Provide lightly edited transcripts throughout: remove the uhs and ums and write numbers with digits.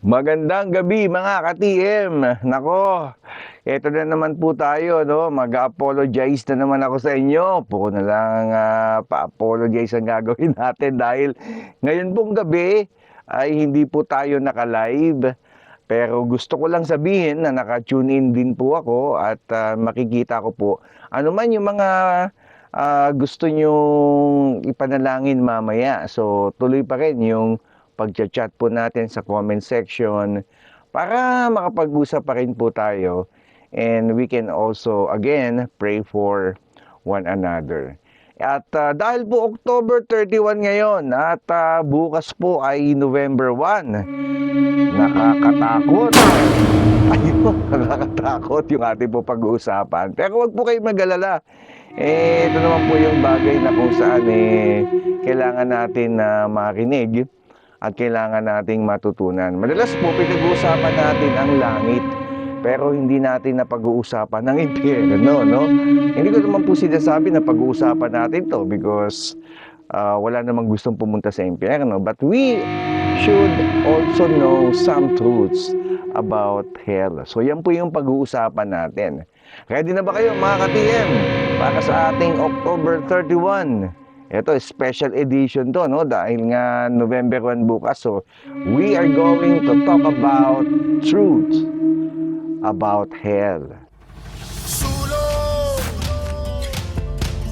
Magandang gabi mga ka-TM. Nako, eto na naman po tayo, no? Mag-apologize na naman ako sa inyo. Puro na lang pa-apologize ang gagawin natin dahil ngayon pong gabi ay hindi po tayo naka-live. Pero gusto ko lang sabihin na naka-tune in din po ako at makikita ko po ano man yung mga gusto nyong ipanalangin mamaya. So tuloy pa rin yung pag-chat po natin sa comment section para makapag-usap pa rin po tayo and we can also again pray for one another. At dahil po October 31 ngayon at bukas po ay November 1, nakakatakot. Ayun, nakakatakot yung ating po pag-uusapan. Pero wag po kayo mag-alala. Ito naman po yung bagay na kung saan kailangan natin na marinig at kailangan nating matutunan. Madalas po pinag-uusapan natin ang langit, pero hindi natin na pag-uusapan ng impyerno, no? Hindi ko naman po sinasabi na pag-uusapan natin to because wala namang gustong pumunta sa impyerno. But we should also know some truths about hell. So yan po yung pag-uusapan natin. Ready na ba kayo mga ka-TM para sa ating October 31? Ito, special edition to, no? Dahil nga November 1 bukas. So, we are going to talk about truth about hell. Sulong,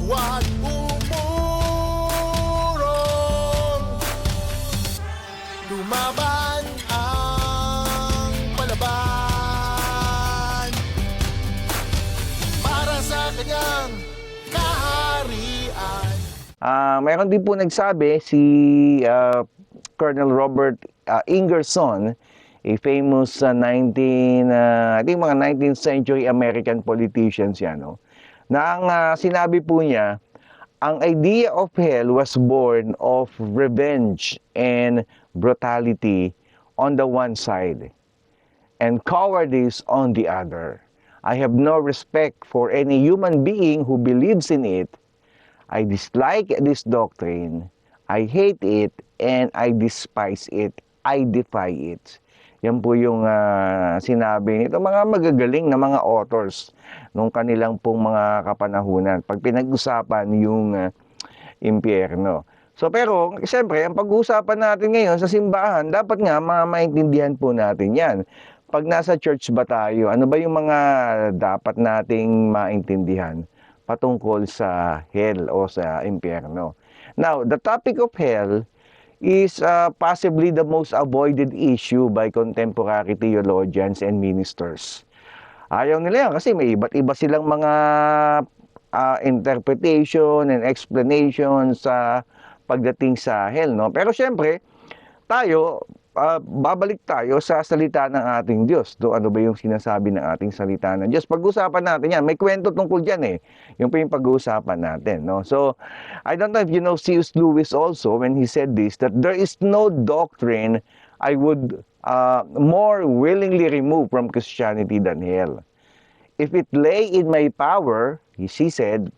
huwag umurong, lumaban ang palaban para sa kanyang kaharian. Mayroon din po nagsabi si Colonel Robert Ingerson, a famous I think mga 19th century American politicians yan, no? Na ang sinabi po niya, ang idea of hell was born of revenge and brutality on the one side and cowardice on the other. I have no respect for any human being who believes in it. I dislike this doctrine, I hate it, and I despise it, I defy it. Yan po yung sinabi nito mga magagaling na mga authors nung kanilang pong mga kapanahunan pag pinag-usapan yung impyerno. So pero, siyempre, ang pag-uusapan natin ngayon sa simbahan, dapat nga maintindihan po natin yan. Pag nasa church ba tayo, ano ba yung mga dapat nating maintindihan patungkol sa hell o sa impyerno? Now, the topic of hell is possibly the most avoided issue by contemporary theologians and ministers. Ayaw nila yan kasi may iba't iba silang mga interpretation and explanation sa pagdating sa hell, no? Pero syempre, tayo, babalik tayo sa salita ng ating Diyos. Do ano ba yung sinasabi ng ating salita ng Diyos? Pag-usapan natin yan. May kwento tungkol dyan eh. Yung pa yung pag-uusapan natin, no? So, I don't know if you know C.S. Lewis also when he said this, that there is no doctrine I would more willingly remove from Christianity than hell. If it lay in my power, he said,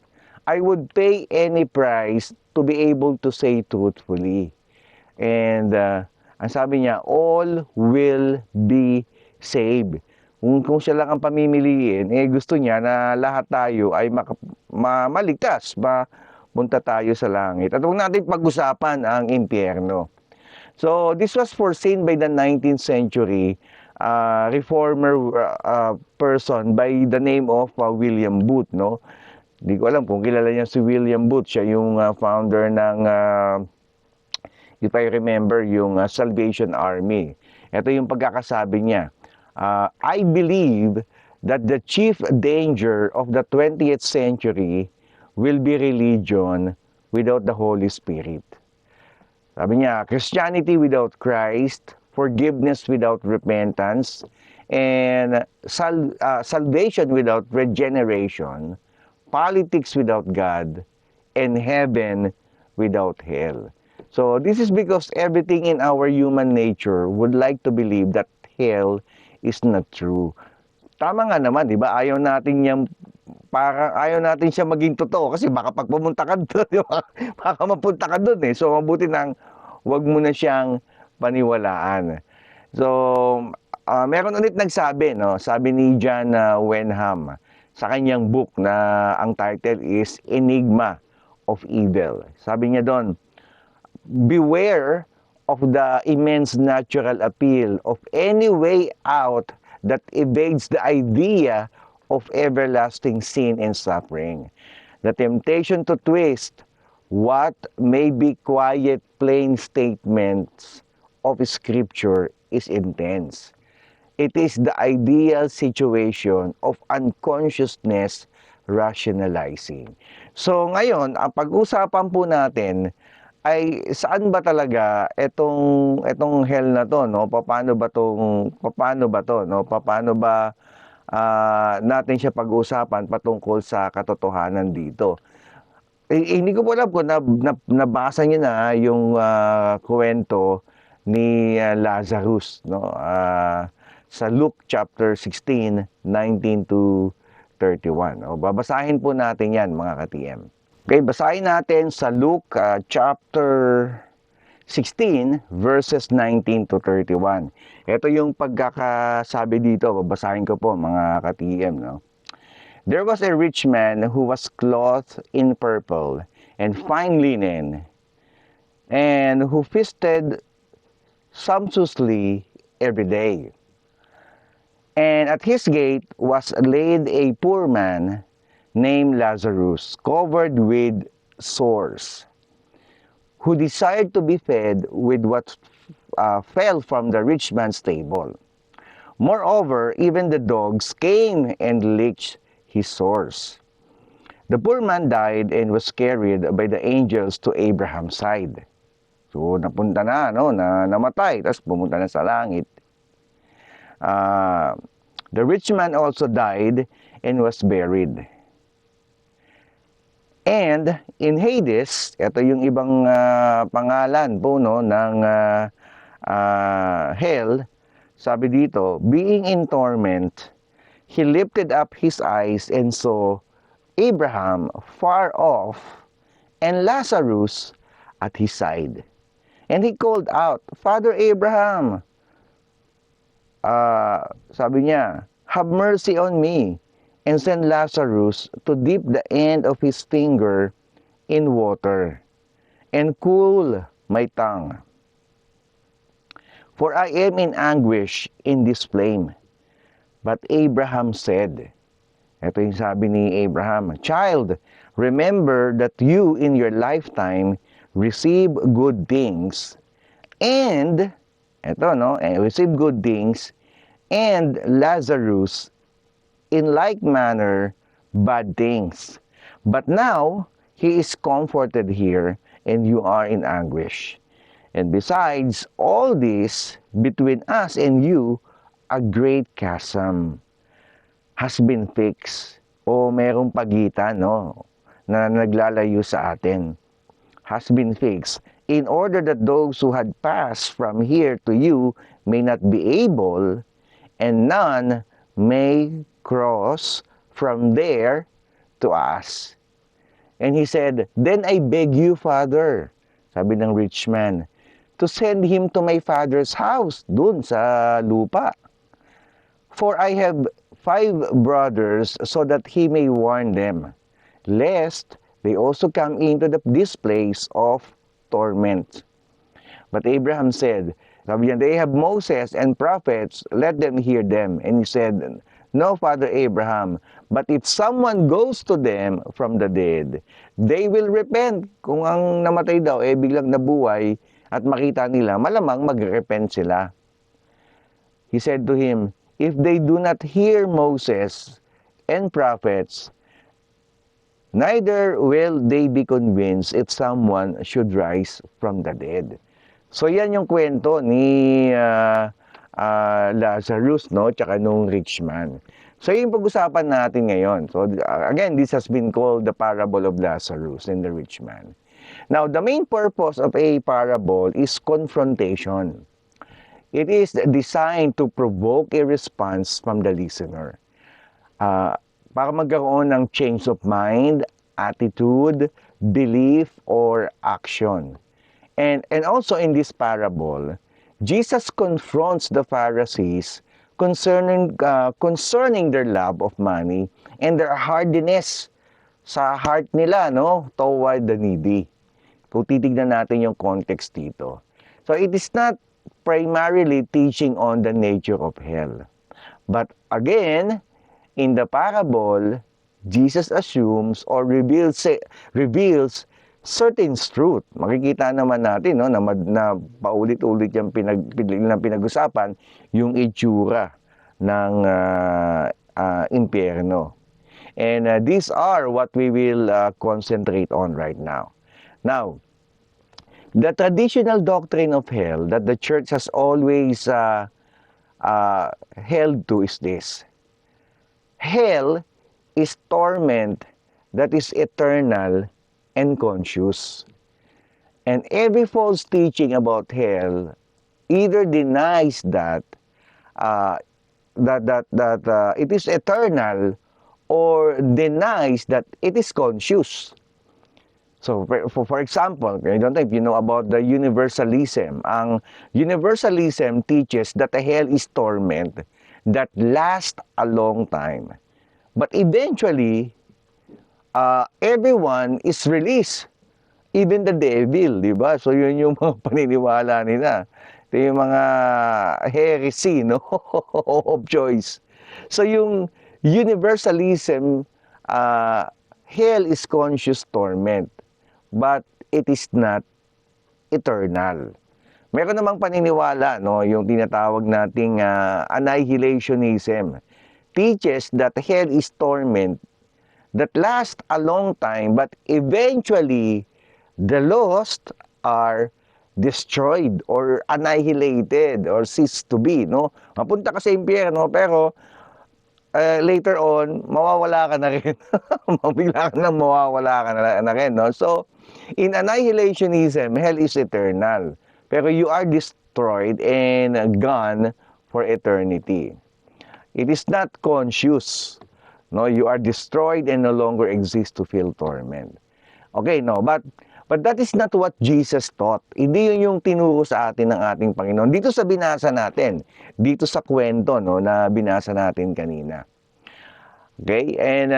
I would pay any price to be able to say truthfully. And ang sabi niya, all will be saved. Kung siya lang ang pamimiliin, gusto niya na lahat tayo ay maligtas, mapunta tayo sa langit. At huwag natin pag-usapan ang impyerno. So, this was foreseen by the 19th century reformer person by the name of William Booth, no? Hindi ko alam kung kilala niya si William Booth. Siya yung founder ng if I remember, yung Salvation Army. Ito yung pagkakasabi niya. I believe that the chief danger of the 20th century will be religion without the Holy Spirit. Sabi niya, Christianity without Christ, forgiveness without repentance, and salvation without regeneration, politics without God, and heaven without hell. So this is because everything in our human nature would like to believe that hell is not true. Tama nga naman, di ba? Ayaw natin siya maging totoo kasi baka pag pumunta ka doon, di ba? Baka mapunta ka doon eh. So mabuti nang wag mo na siyang paniwalaan. So, meron ulit nagsabi, no? Sabi ni John Wenham sa kanyang book na ang title is Enigma of Evil. Sabi niya doon, beware of the immense natural appeal of any way out that evades the idea of everlasting sin and suffering. The temptation to twist what may be quiet, plain statements of Scripture is intense. It is the ideal situation of unconsciousness rationalizing. So ngayon, ang pag-usapan po natin ay saan ba talaga etong hell na to, no? Paano ba to, no? Paano ba natin siya pag-usapan patungkol sa katotohanan dito? Hindi ko po alam kung nabasa niyo na yung kwento ni Lazarus, no? Sa Luke chapter 16, 19 to 31. O, babasahin po natin yan, mga ka-TM. Okay, basahin natin sa Luke chapter 16, verses 19 to 31. Ito yung pagkakasabi dito, babasahin ko po, mga ka-TM, no? There was a rich man who was clothed in purple and fine linen, and who feasted sumptuously every day. And at his gate was laid a poor man named Lazarus, covered with sores, who desired to be fed with what fell from the rich man's table. Moreover, even the dogs came and licked his sores. The poor man died and was carried by the angels to Abraham's side. So, napunta na, no, namatay, tapos pumunta na sa langit. The rich man also died and was buried. And in Hades, ito yung ibang pangalan po, no, ng hell. Sabi dito, being in torment, he lifted up his eyes and saw Abraham far off and Lazarus at his side. And he called out, Father Abraham, sabi niya, have mercy on me and send Lazarus to dip the end of his finger in water and cool my tongue. For I am in anguish in this flame. But Abraham said, ito yung sabi ni Abraham, Child, remember that you in your lifetime receive good things and, receive good things, and Lazarus in like manner bad things. But now he is comforted here, and you are in anguish. And besides all this, between us and you, a great chasm has been fixed. O merong pagitan, no, na naglalayo sa atin. Has been fixed, in order that those who had passed from here to you may not be able, and none may cross from there to us. And he said, Then I beg you, Father, sabi ng rich man, to send him to my father's house, dun sa lupa. For I have 5 brothers, so that he may warn them, lest they also come into this place of torment. But Abraham said, sabi niya, they have Moses and prophets, let them hear them. And he said, No, Father Abraham, but if someone goes to them from the dead, they will repent. Kung ang namatay daw, biglang nabuhay at makita nila, malamang mag-repent sila. He said to him, if they do not hear Moses and prophets, neither will they be convinced if someone should rise from the dead. So yan yung kwento ni Lazarus, no, tsaka nung rich man. So yung pag-usapan natin ngayon. So again, this has been called the parable of Lazarus and the rich man. Now, the main purpose of a parable is confrontation. It is designed to provoke a response from the listener. Para magkaroon ng change of mind, attitude, belief, or action. And also in this parable, Jesus confronts the Pharisees concerning their love of money and their hardiness sa heart nila, no, toward the needy. Kung titignan natin yung context dito. So it is not primarily teaching on the nature of hell. But again, in the parable, Jesus assumes or reveals certain truth. Makikita naman natin, no, na paulit-ulit yung pinag-usapan yung itsura ng impyerno. And these are what we will concentrate on right now. Now, the traditional doctrine of hell that the church has always held to is this. Hell is torment that is eternal and conscious. And every false teaching about hell either denies that it is eternal or denies that it is conscious. So, for example, I don't know if you know about the universalism. Ang universalism teaches that hell is torment that lasts a long time. But eventually, everyone is released. Even the devil, di ba? So, yun yung mga paniniwala nila. Ito yung mga heresy, no? Of choice. So, yung universalism, hell is conscious torment. But it is not eternal. Meron namang paniniwala, no, yung tinatawag nating annihilationism. Teaches that hell is torment that lasts a long time, but eventually the lost are destroyed or annihilated or cease to be, no? Mapunta ka sa impyerno, pero later on, mawawala ka na rin. Bigla ka na mawawala ka na rin, no? So, in annihilationism, hell is eternal. Pero you are destroyed and gone for eternity. It is not conscious. No, you are destroyed and no longer exist to feel torment. Okay, no, but that is not what Jesus taught. Hindi yun yung tinuro sa atin ng ating Panginoon. Dito sa binasa natin, dito sa kwento, no, na binasa natin kanina. Okay, and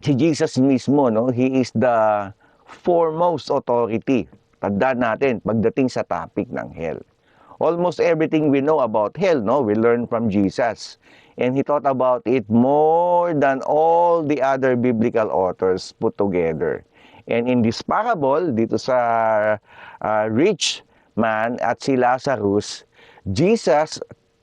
si Jesus mismo, no, he is the foremost authority. Tandaan natin pagdating sa topic ng hell. Almost everything we know about hell, no, we learn from Jesus. And he taught about it more than all the other biblical authors put together. And in this parable, dito sa rich man at si Lazarus, Jesus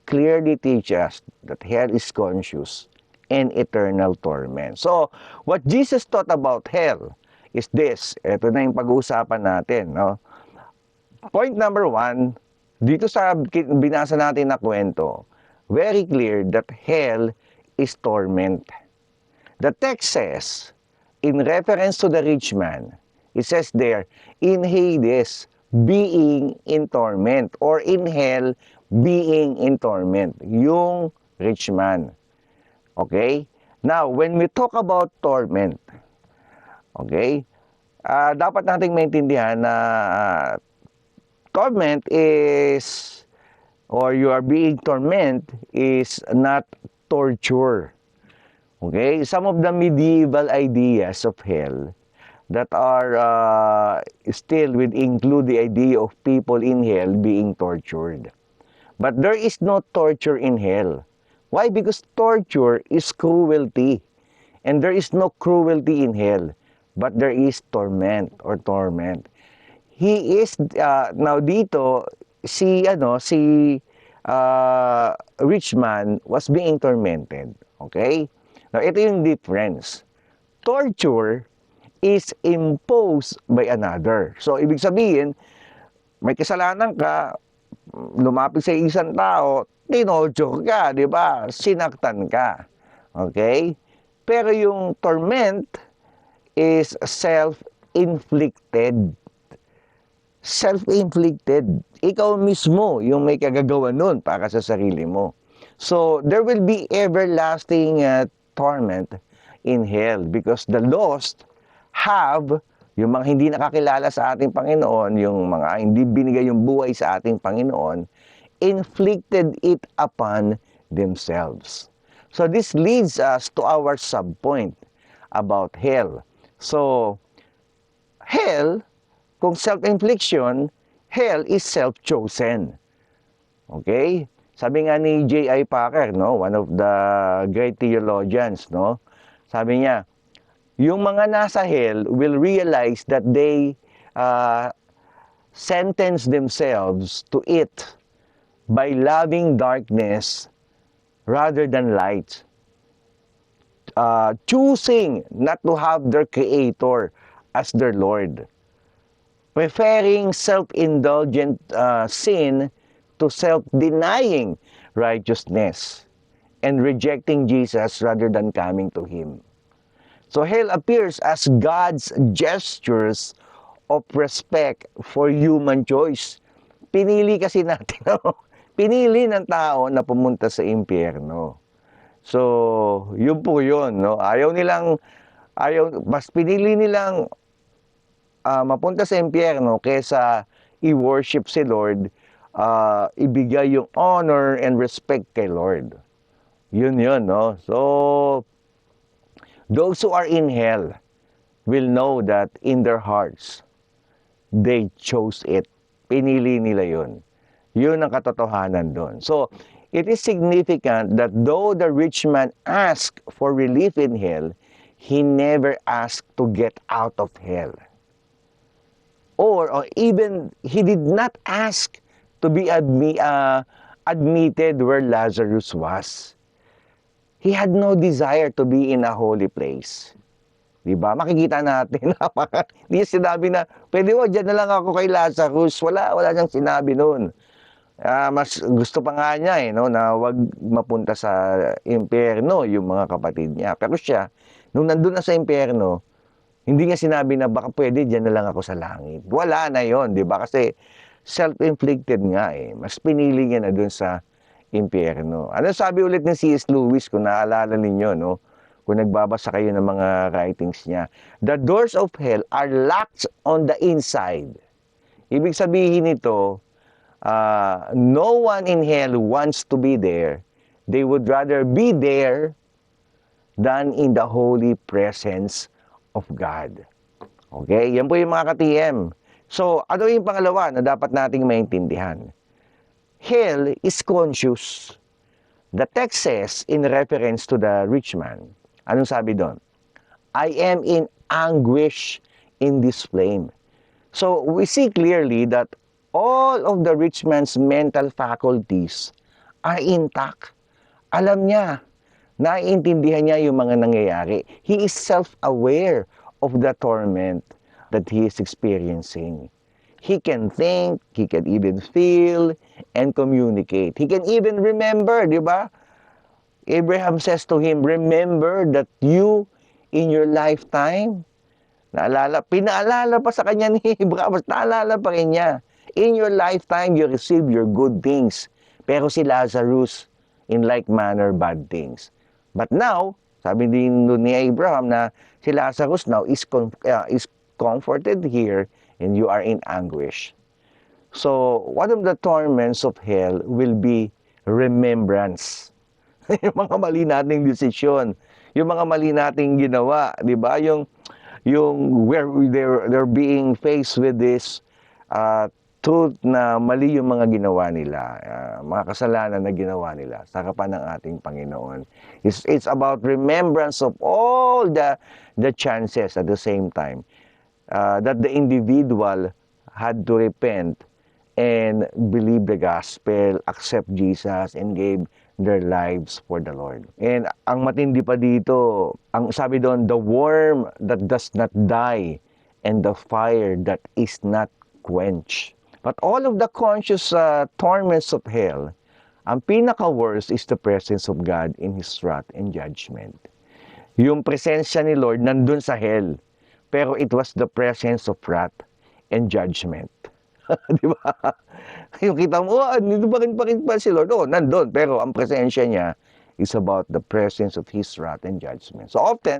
clearly teaches that hell is conscious and eternal torment. So, what Jesus taught about hell is this. Ito na yung pag-uusapan natin, no? Point number 1, dito sa binasa natin na kwento, very clear that hell is torment. The text says, in reference to the rich man, it says there, in Hades, being in torment, or in hell, being in torment. Yung rich man. Okay? Now, when we talk about torment, okay, dapat nating maintindihan na torment is, or you are being tormented is not torture. Okay? Some of the medieval ideas of hell that are still would include the idea of people in hell being tortured. But there is no torture in hell. Why? Because torture is cruelty. And there is no cruelty in hell. But there is torment or torment. He is, now dito, si rich man was being tormented. Okay? Now, ito yung difference. Torture is imposed by another. So, ibig sabihin, may kasalanan ka, lumapit sa isang tao, tinodyo ka, di ba? Sinaktan ka. Okay? Pero yung torment is self-inflicted. Self-inflicted. Ikaw mismo yung may kagagawa nun para sa sarili mo. So, there will be everlasting torment in hell because the lost have Yung mga hindi nakakilala sa ating Panginoon, yung mga hindi binigay yung buhay sa ating Panginoon, inflicted it upon themselves. So this leads us to our subpoint about hell. So, hell, kung self-infliction, hell is self-chosen. Okay? Sabi nga ni J.I. Packer, no, one of the great theologians, no, sabi niya, yung mga nasa hell will realize that they sentence themselves to it by loving darkness rather than light. Choosing not to have their Creator as their Lord. Preferring self-indulgent sin to self-denying righteousness. And rejecting Jesus rather than coming to Him. So hell appears as God's gestures of respect for human choice. Pinili kasi natin, no? Pinili ng tao na pumunta sa impyerno. So, yun po yun, no? Mas pinili nilang mapunta sa impyerno kesa i-worship si Lord, ibigay yung honor and respect kay Lord. Yun, no? So, those who are in hell will know that in their hearts, they chose it. Pinili nila yun. Yun ang katotohanan doon. So, it is significant that though the rich man asked for relief in hell, he never asked to get out of hell. Or even, he did not ask to be admitted where Lazarus was. He had no desire to be in a holy place. Diba? Makikita natin, hindi sinabi na, pwede mo, dyan na lang ako kay Lazarus. Wala siyang sinabi noon. Mas gusto pa nga niya, no, na wag mapunta sa impyerno yung mga kapatid niya. Pero siya, nung nandun na sa impyerno, hindi niya sinabi na baka pwede, dyan na lang ako sa langit. Wala na yon, di ba? Kasi self-inflicted nga Mas pinili niya na dun sa impyerno. Ano sabi ulit ni C.S. Lewis, kung naalala ninyo, no? Kung nagbabasa kayo ng mga writings niya. The doors of hell are locked on the inside. Ibig sabihin nito, no one in hell wants to be there. They would rather be there than in the holy presence of God. Okay? Yan po yung mga ka-TM. So, ano yung pangalawa na dapat nating maintindihan? Hell is conscious. The text says, in reference to the rich man, anong sabi doon? I am in anguish in this flame. So, we see clearly that all of the rich man's mental faculties are intact. Alam niya, naiintindihan niya yung mga nangyayari. He is self-aware of the torment that he is experiencing. He can think, he can even feel, and communicate. He can even remember, di ba? Abraham says to him, remember that you, in your lifetime, pinaalala pa sa kanya ni Abraham, naalala pa rin niya. In your lifetime, you receive your good things. Pero si Lazarus, in like manner, bad things. But now, sabi din ni Abraham na si Lazarus now is comforted here and you are in anguish. So, one of the torments of hell will be remembrance. Yung mga mali nating desisyon, yung mga mali nating ginawa, di ba? Yung where they're being faced with this truth na mali yung mga ginawa nila, mga kasalanan na ginawa nila sa harapan ng ating Panginoon. It's about remembrance of all the chances at the same time that the individual had to repent and believe the gospel, accept Jesus, and gave their lives for the Lord. And ang matindi pa dito, ang sabi doon, the worm that does not die and the fire that is not quenched. But all of the conscious torments of hell, ang pinaka-worst is the presence of God in His wrath and judgment. Yung presensya ni Lord nandun sa hell, pero it was the presence of wrath and judgment. Di ba? Yung kita mo, dito pa rin pa si Lord. Nandun, pero ang presensya niya is about the presence of His wrath and judgment. So often,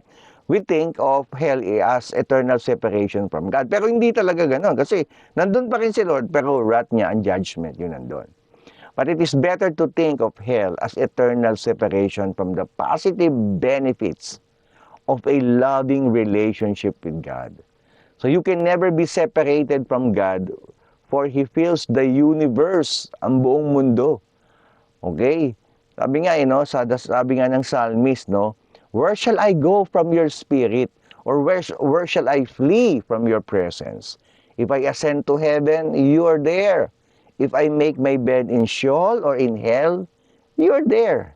we think of hell as eternal separation from God. Pero hindi talaga gano'n kasi nandun pa rin si Lord pero wrath niya ang judgment, yun nandun. But it is better to think of hell as eternal separation from the positive benefits of a loving relationship with God. So you can never be separated from God for He fills the universe, ang buong mundo. Okay? Sabi nga, sabi nga ng psalmist, no? Where shall I go from your spirit? Or where shall I flee from your presence? If I ascend to heaven, you are there. If I make my bed in Sheol or in hell, you are there.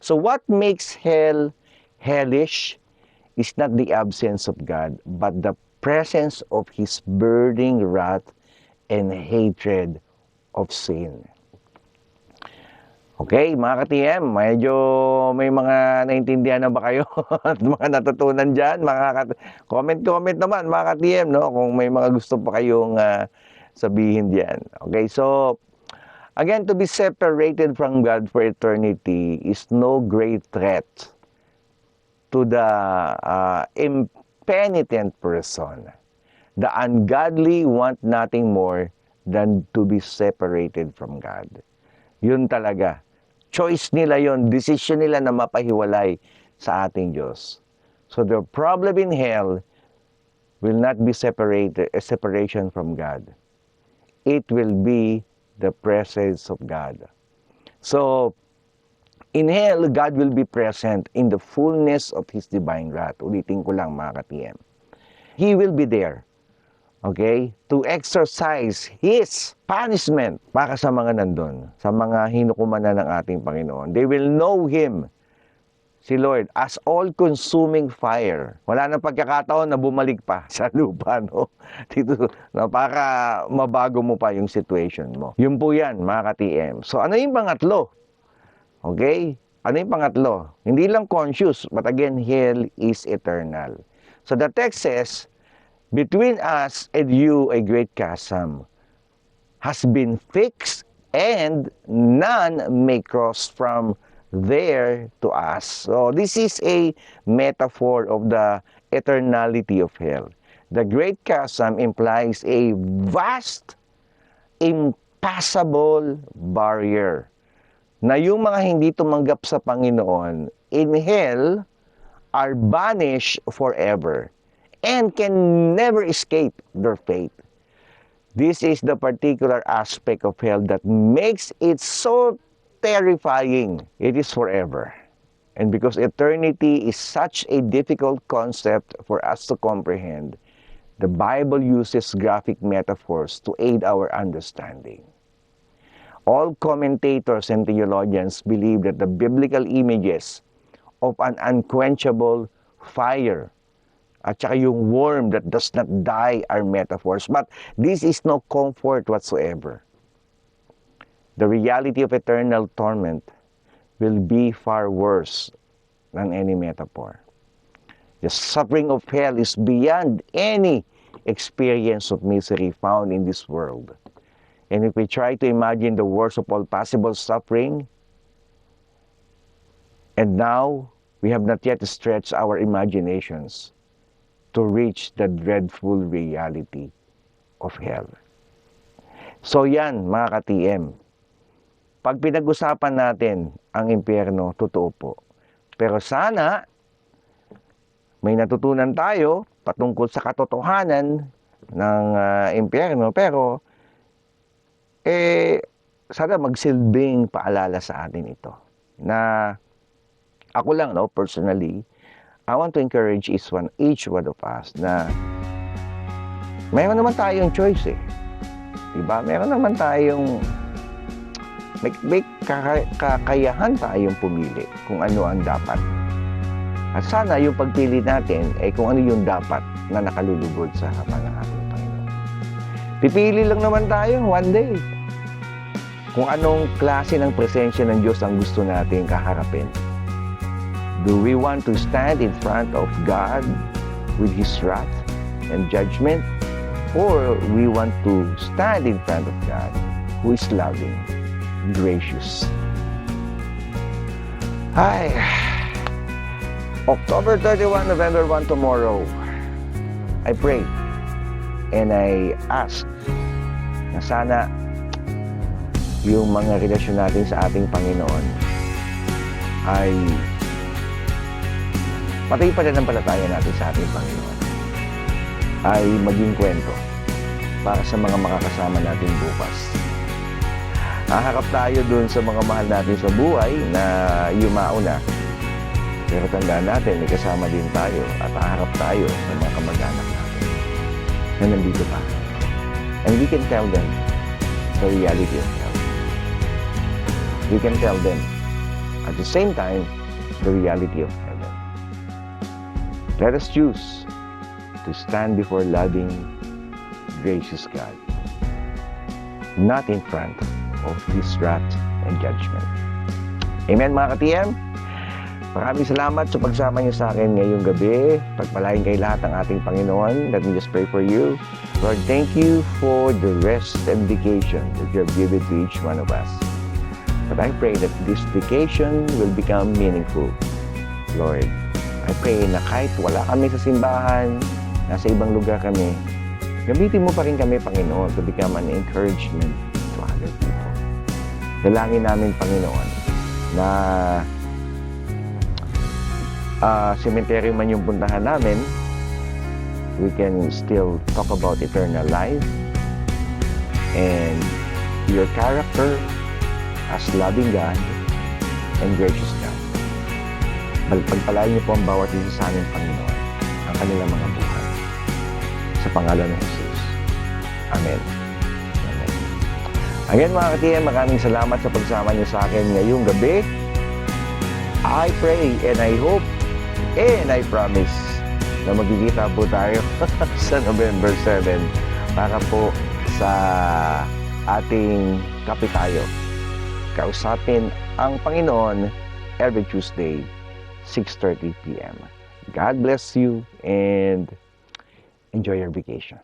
So what makes hell hellish is not the absence of God, but the presence of His burning wrath and hatred of sin. Okay, mga ka-TM, medyo may mga naintindihan na ba kayo at mga natutunan dyan? Comment naman mga ka-TM, no? Kung may mga gusto pa kayong sabihin diyan. Okay, so again, to be separated from God for eternity is no great threat to the impenitent person. The ungodly want nothing more than to be separated from God. Yun talaga. Choice nila yon, decision nila na mapahiwalay sa ating Diyos. So the problem in hell will not be separation from God. It will be the presence of God. So, in hell, God will be present in the fullness of His divine wrath. Ulitin ko lang mga ka-TM. He will be there. Okay? To exercise His punishment para sa mga nandun, sa mga hinukumanan ng ating Panginoon. They will know Him, si Lord, as all-consuming fire. Wala nang pagkakataon na bumalik pa sa lupa, no? Dito, no, para mabago mo pa yung situation mo. Yun po yan, mga ka-TM. So, ano yung pangatlo? Okay? Ano yung pangatlo? Hindi lang conscious, but again, hell is eternal. So, the text says, between us and you a great chasm has been fixed, and none may cross from there to us. So this is a metaphor of the eternality of hell. The great chasm implies a vast, impassable barrier na yung mga hindi tumanggap sa Panginoon in hell are banished forever and can never escape their fate. This is the particular aspect of hell that makes it so terrifying. It is forever. And because eternity is such a difficult concept for us to comprehend, the Bible uses graphic metaphors to aid our understanding. All commentators and theologians believe that the biblical images of an unquenchable fire at saka yung worm that does not die are metaphors. But this is no comfort whatsoever. The reality of eternal torment will be far worse than any metaphor. The suffering of hell is beyond any experience of misery found in this world. And if we try to imagine the worst of all possible suffering, and now we have not yet stretched our imaginations to reach the dreadful reality of hell. So yan, mga ka-TM. Pag pinag-usapan natin ang impyerno, totoo po. Pero sana, may natutunan tayo patungkol sa katotohanan ng impyerno. Pero, sana magsilbing paalala sa atin ito. Na, ako lang, no, personally, I want to encourage each one of us na mayroon naman tayong choice eh. Diba? Meron naman tayong may kakayahan tayong pumili kung ano ang dapat. At sana yung pagpili natin ay kung ano yung dapat na nakalulugod sa harapan ng ating Panginoon. Pipili lang naman tayo one day kung anong klase ng presensya ng Diyos ang gusto nating kaharapin. Do we want to stand in front of God with His wrath and judgment? Or we want to stand in front of God who is loving, gracious? Ay, October 31, November 1 tomorrow, I pray and I ask na sana yung mga relasyon natin sa ating Panginoon ay pati pananampalataya natin sa ating Panginoon ay maging kwento para sa mga makakasama natin bukas. Haharap tayo dun sa mga mahal natin sa buhay na yumao na. Pero tandaan natin, may kasama din tayo at haharap tayo sa mga kamag-anak natin na nandito pa. And we can tell them the reality of heaven. We can tell them at the same time the reality of heaven. Let us choose to stand before loving, gracious God, not in front of His wrath and judgment. Amen mga ka-TM? Maraming salamat sa pagsama niyo sa akin ngayong gabi. Pagpalain kay lahat ng ating Panginoon. Let me just pray for you. Lord, thank you for the rest and vacation that you have given to each one of us. But I pray that this vacation will become meaningful. Lord, I pray na kahit wala kami sa simbahan, nasa ibang lugar kami, gamitin mo pa rin kami, Panginoon, to become an encouragement to other people. Dalangin namin, Panginoon, na cemetery man yung puntahan namin, we can still talk about eternal life and your character as loving God and gracious God. Pagpalain niyo po ang bawat isa sa amin, Panginoon, ang kanilang mga buhay. Sa pangalan ng Jesus. Amen. Amen. Again mga ka-TM, maraming salamat sa pagsama niyo sa akin ngayong gabi. I pray and I hope and I promise na magkikita po tayo sa November 7 para po sa ating kape tayo. Kausapin ang Panginoon every Tuesday, 6:30 p.m. God bless you and enjoy your vacation.